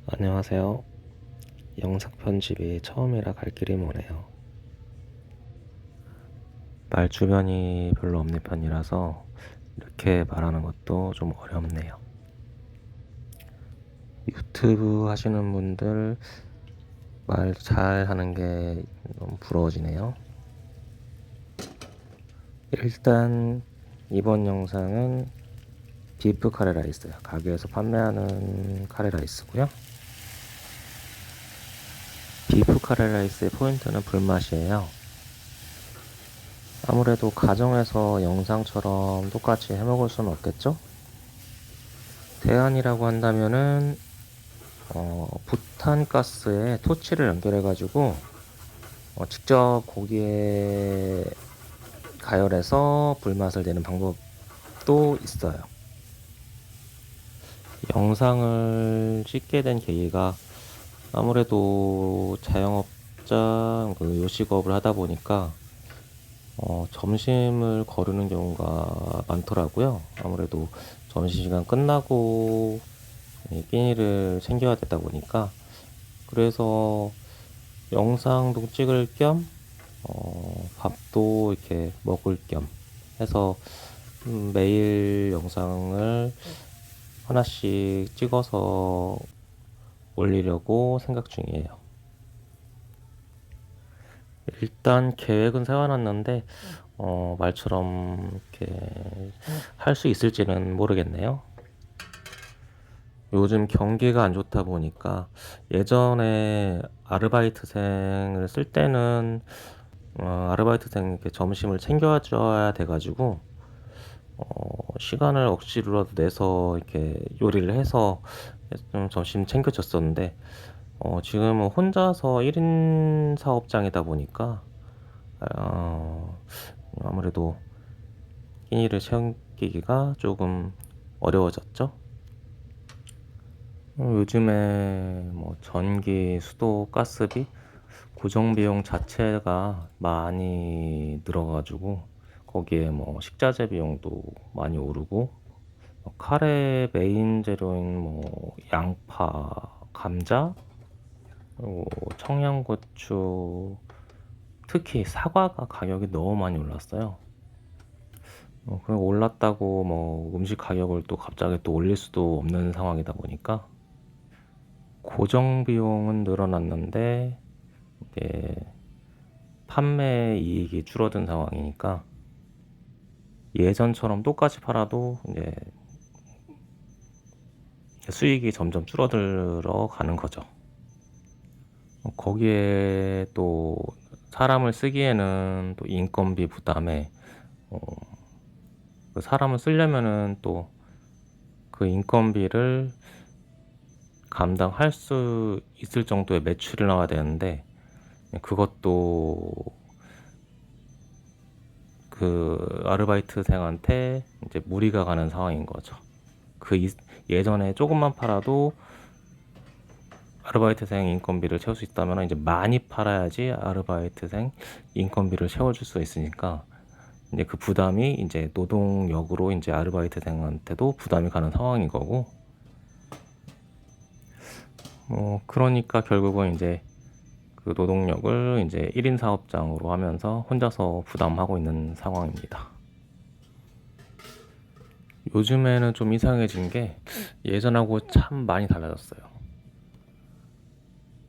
안녕하세요. 영상 편집이 처음이라 갈 길이 머네요. 말 주변이 별로 없는 편이라서 이렇게 말하는 것도 좀 어렵네요. 유튜브 하시는 분들 말 잘 하는 게 너무 부러워지네요. 일단 이번 영상은 비프 카레 라이스, 가게에서 판매하는 카레 라이스고요. 비프 카레 라이스의 포인트는 불맛이에요. 아무래도 가정에서 영상처럼 똑같이 해먹을 수는 없겠죠? 대안이라고 한다면은 부탄가스에 토치를 연결해가지고 직접 고기에 가열해서 불맛을 내는 방법도 있어요. 영상을 찍게 된 계기가 아무래도 자영업자 요식업을 하다 보니까 점심을 거르는 경우가 많더라고요. 아무래도 점심시간 끝나고 끼니를 챙겨야 되다 보니까, 그래서 영상도 찍을 겸 밥도 이렇게 먹을 겸 해서 매일 영상을 하나씩 찍어서 올리려고 생각 중이에요. 일단 계획은 세워놨는데 말처럼 이렇게 할 수 있을지는 모르겠네요. 요즘 경기가 안 좋다 보니까, 예전에 아르바이트생을 쓸 때는 아르바이트생 이렇게 점심을 챙겨줘야 돼가지고 시간을 억지로라도 내서 이렇게 요리를 해서 좀 점심 챙겨줬었는데, 지금은 혼자서 1인 사업장이다 보니까 아무래도 끼니를 챙기기가 조금 어려워졌죠. 요즘에 뭐 전기, 수도, 가스비, 고정 비용 자체가 많이 늘어가지고, 거기에 뭐 식자재 비용도 많이 오르고, 카레 메인 재료인 뭐 양파, 감자, 그리고 청양고추, 특히 사과가 가격이 너무 많이 올랐어요. 그리고 올랐다고 뭐 음식 가격을 또 갑자기 또 올릴 수도 없는 상황이다 보니까, 고정 비용은 늘어났는데 이게 판매 이익이 줄어든 상황이니까, 예전처럼 똑같이 팔아도 이제 수익이 점점 줄어들어 가는 거죠. 거기에 또 사람을 쓰기에는 또 인건비 부담에, 그 사람을 쓰려면은 또 그 인건비를 감당할 수 있을 정도의 매출이 나와야 되는데, 그것도 그 아르바이트생한테 이제 무리가 가는 상황인 거죠. 예전에 조금만 팔아도 아르바이트생 인건비를 채울 수 있다면, 이제 많이 팔아야지 아르바이트생 인건비를 채워줄 수 있으니까, 이제 그 부담이 이제 노동력으로 이제 아르바이트생한테도 부담이 가는 상황인 거고, 그러니까 결국은 이제 그 노동력을 이제 1인 사업장으로 하면서 혼자서 부담하고 있는 상황입니다. 요즘에는 좀 이상해진 게, 예전하고 참 많이 달라졌어요.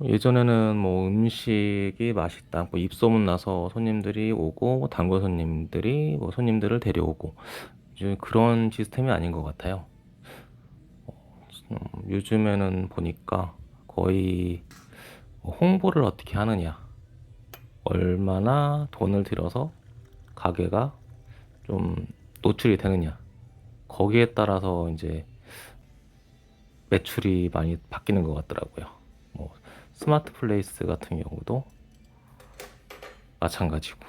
예전에는 뭐 음식이 맛있다, 뭐 입소문 나서 손님들이 오고, 단골 손님들이 뭐 손님들을 데려오고, 이제 그런 시스템이 아닌 것 같아요. 요즘에는 보니까 거의 홍보를 어떻게 하느냐, 얼마나 돈을 들여서 가게가 좀 노출이 되느냐, 거기에 따라서 이제 매출이 많이 바뀌는 것 같더라고요. 뭐 스마트 플레이스 같은 경우도 마찬가지고,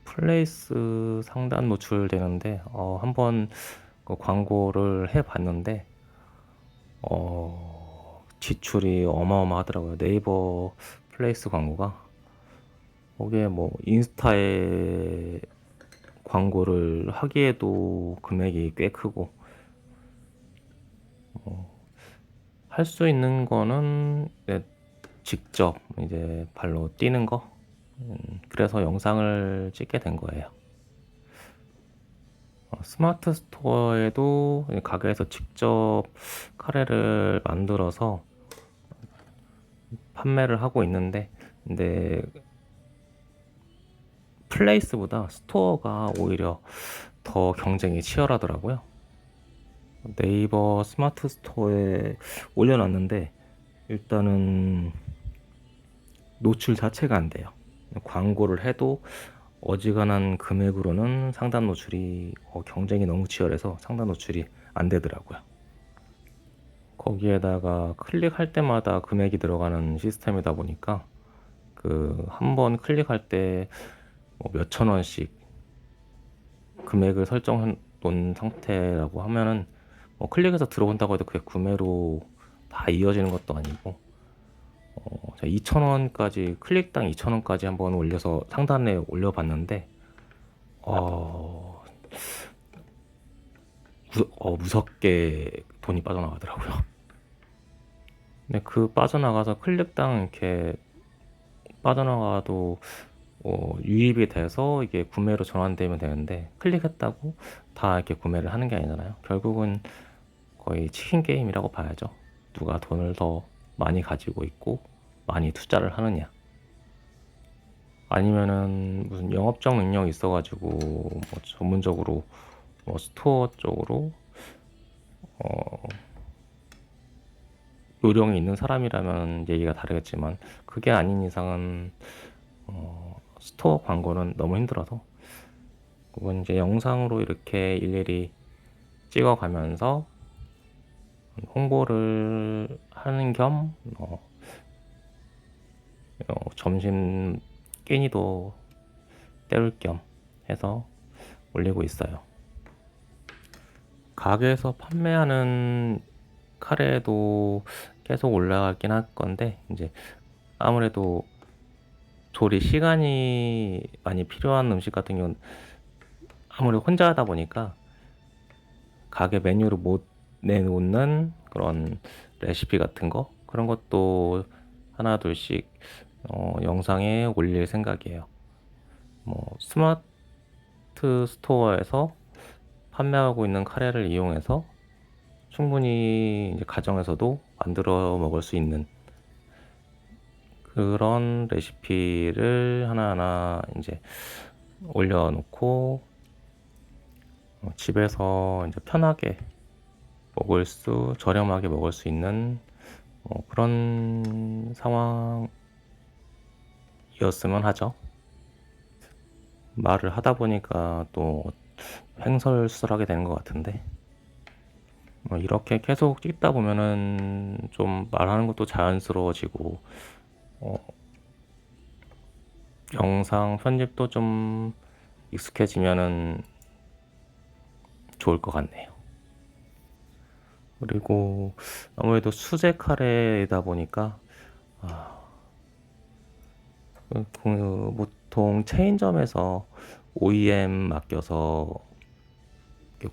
플레이스 상단 노출되는데 한번 그 광고를 해봤는데 지출이 어마어마하더라고요. 네이버 플레이스 광고가, 거기에 뭐 인스타에 광고를 하기에도 금액이 꽤 크고, 할 수 있는 거는 직접 이제 발로 뛰는 거. 그래서 영상을 찍게 된 거예요. 스마트 스토어에도 가게에서 직접 카레를 만들어서 판매를 하고 있는데, 근데 플레이스보다 스토어가 오히려 더 경쟁이 치열하더라고요. 네이버 스마트 스토어에 올려놨는데 일단은 노출 자체가 안 돼요. 광고를 해도 어지간한 금액으로는 상단 노출이 경쟁이 너무 치열해서 상단 노출이 안 되더라고요. 거기에다가 클릭할 때마다 금액이 들어가는 시스템이다 보니까 그 한 번 클릭할 때 몇천 원씩 금액을 설정해 놓은 상태라고 하면은 클릭해서 들어온다고 해도 그게 구매로 다 이어지는 것도 아니고 2,000원까지 클릭당 2,000원까지 한번 올려서 상단에 올려봤는데 무섭게 돈이 빠져나가더라고요. 근데 그 빠져나가서 클릭당 이렇게 빠져나가도 유입이 돼서 이게 구매로 전환되면 되는데 클릭했다고 다 이렇게 구매를 하는 게 아니잖아요. 결국은 거의 치킨 게임이라고 봐야죠. 누가 돈을 더 많이 가지고 있고 많이 투자를 하느냐, 아니면은 무슨 영업적 능력이 있어가지고 전문적으로 스토어 쪽으로 요령이 있는 사람이라면 얘기가 다르겠지만 그게 아닌 이상은 스토어 광고는 너무 힘들어서 그건 이제 영상으로 이렇게 일일이 찍어가면서 홍보를 하는 겸 점심 끼니도 때울 겸 해서 올리고 있어요. 가게에서 판매하는 카레도 계속 올라가긴 할 건데 이제 아무래도 조리 시간이 많이 필요한 음식 같은 경우는 아무래도 혼자 하다 보니까 가게 메뉴로 못 내놓는 그런 레시피 같은 거, 그런 것도 하나 둘씩 영상에 올릴 생각이에요. 스마트 스토어에서 판매하고 있는 카레를 이용해서 충분히 이제 가정에서도 만들어 먹을 수 있는 그런 레시피를 하나하나 이제 올려놓고 집에서 이제 편하게 저렴하게 먹을 수 있는 그런 상황이었으면 하죠. 말을 하다 보니까 또 횡설수설하게 되는 것 같은데 이렇게 계속 찍다 보면은 좀 말하는 것도 자연스러워지고 영상 편집도 좀 익숙해지면은 좋을 것 같네요. 그리고 아무래도 수제 카레이다 보니까 보통 체인점에서 OEM 맡겨서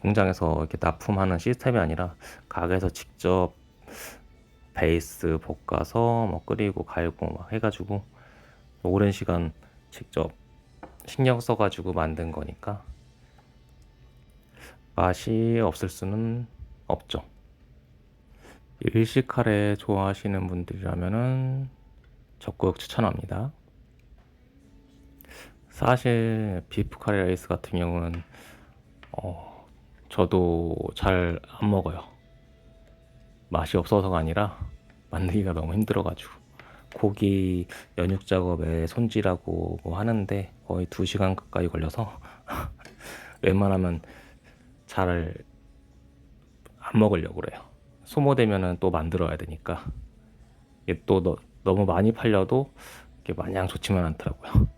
공장에서 이렇게 납품하는 시스템이 아니라 가게에서 직접 베이스 볶아서 끓이고 갈고 막 해가지고 오랜 시간 직접 신경 써가지고 만든 거니까 맛이 없을 수는 없죠. 일식 카레 좋아하시는 분들이라면은 적극 추천합니다. 사실 비프 카레 라이스 같은 경우는 저도 잘 안 먹어요. 맛이 없어서가 아니라 만들기가 너무 힘들어가지고 고기 연육 작업에 손질하고 하는데 거의 2시간 가까이 걸려서 웬만하면 잘 안 먹으려고 그래요. 소모되면은 또 만들어야 되니까 이게 또 너무 많이 팔려도 이게 마냥 좋지만 않더라고요.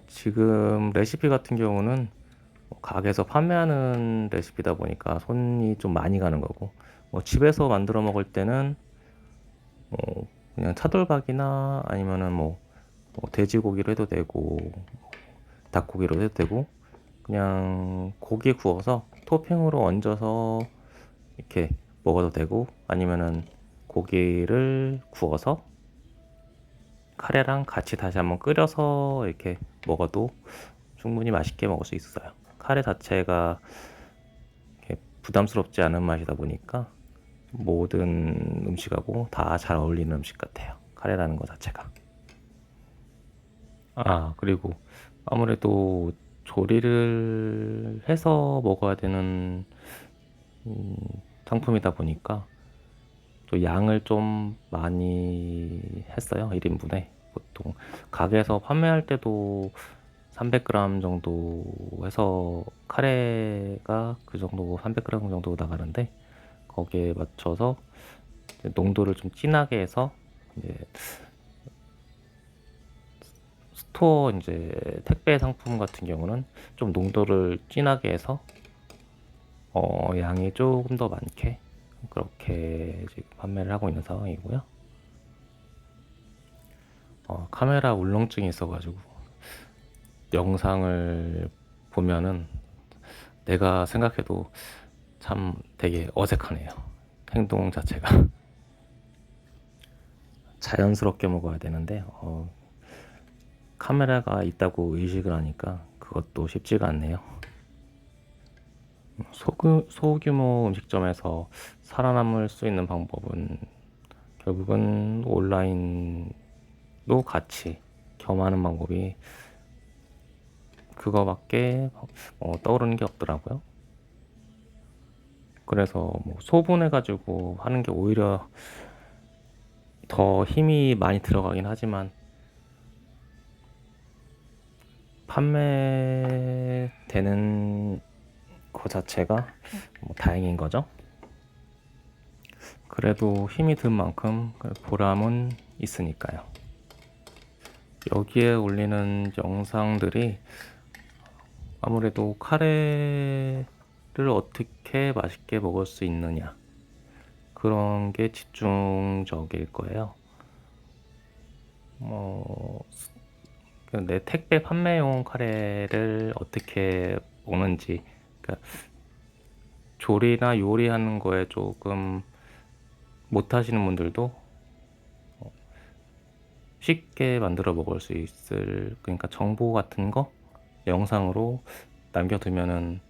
지금 레시피 같은 경우는 가게에서 판매하는 레시피다 보니까 손이 좀 많이 가는 거고 집에서 만들어 먹을 때는 그냥 차돌박이나 아니면은 돼지고기로 해도 되고 닭고기로 해도 되고 그냥 고기 구워서 토핑으로 얹어서 이렇게 먹어도 되고, 아니면은 고기를 구워서 카레랑 같이 다시 한번 끓여서 이렇게 먹어도 충분히 맛있게 먹을 수 있어요. 카레 자체가 이렇게 부담스럽지 않은 맛이다 보니까 모든 음식하고 다 잘 어울리는 음식 같아요. 카레라는 것 자체가. 그리고 아무래도 조리를 해서 먹어야 되는 음, 상품이다 보니까 또 양을 좀 많이 했어요. 1인분에. 보통 가게에서 판매할 때도 300g 정도 해서 카레가 그 정도 300g 정도 나가는데, 거기에 맞춰서 이제 농도를 좀 진하게 해서 이제 스토어 이제 택배 상품 같은 경우는 좀 농도를 진하게 해서 양이 조금 더 많게 그렇게 지금 판매를 하고 있는 상황이고요. 카메라 울렁증이 있어가지고 영상을 보면은 내가 생각해도 참 되게 어색하네요. 행동 자체가. 자연스럽게 먹어야 되는데 카메라가 있다고 의식을 하니까 그것도 쉽지가 않네요. 소규모 음식점에서 살아남을 수 있는 방법은 결국은 온라인도 같이 겸하는 방법이 그거밖에 떠오르는 게 없더라고요. 그래서 뭐 소분해가지고 하는 게 오히려 더 힘이 많이 들어가긴 하지만 판매되는 거 자체가 뭐 다행인 거죠. 그래도 힘이 든 만큼 보람은 있으니까요. 여기에 올리는 영상들이 아무래도 카레를 어떻게 맛있게 먹을 수 있느냐, 그런 게 집중적일 거예요. 내 택배 판매용 카레를 어떻게 먹는지, 그러니까 조리나 요리하는 거에 조금 못 하시는 분들도 쉽게 만들어 먹을 수 있을, 그러니까 정보 같은 거 영상으로 남겨두면은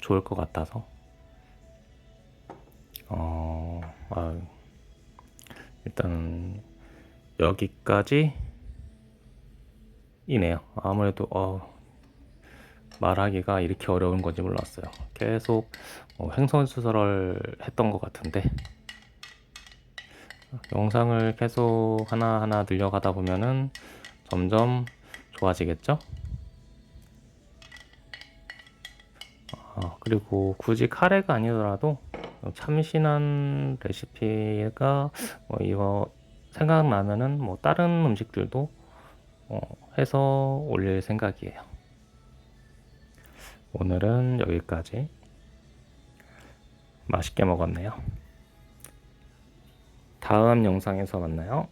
좋을 것 같아서 일단 여기까지 이네요. 아무래도 말하기가 이렇게 어려운 건지 몰랐어요. 계속 횡설수설 했던 것 같은데, 영상을 계속 하나하나 늘려가다 보면은 점점 좋아지겠죠? 그리고 굳이 카레가 아니더라도 참신한 레시피가 이거 생각나면은 다른 음식들도 해서 올릴 생각이에요. 오늘은 여기까지. 맛있게 먹었네요. 다음 영상에서 만나요.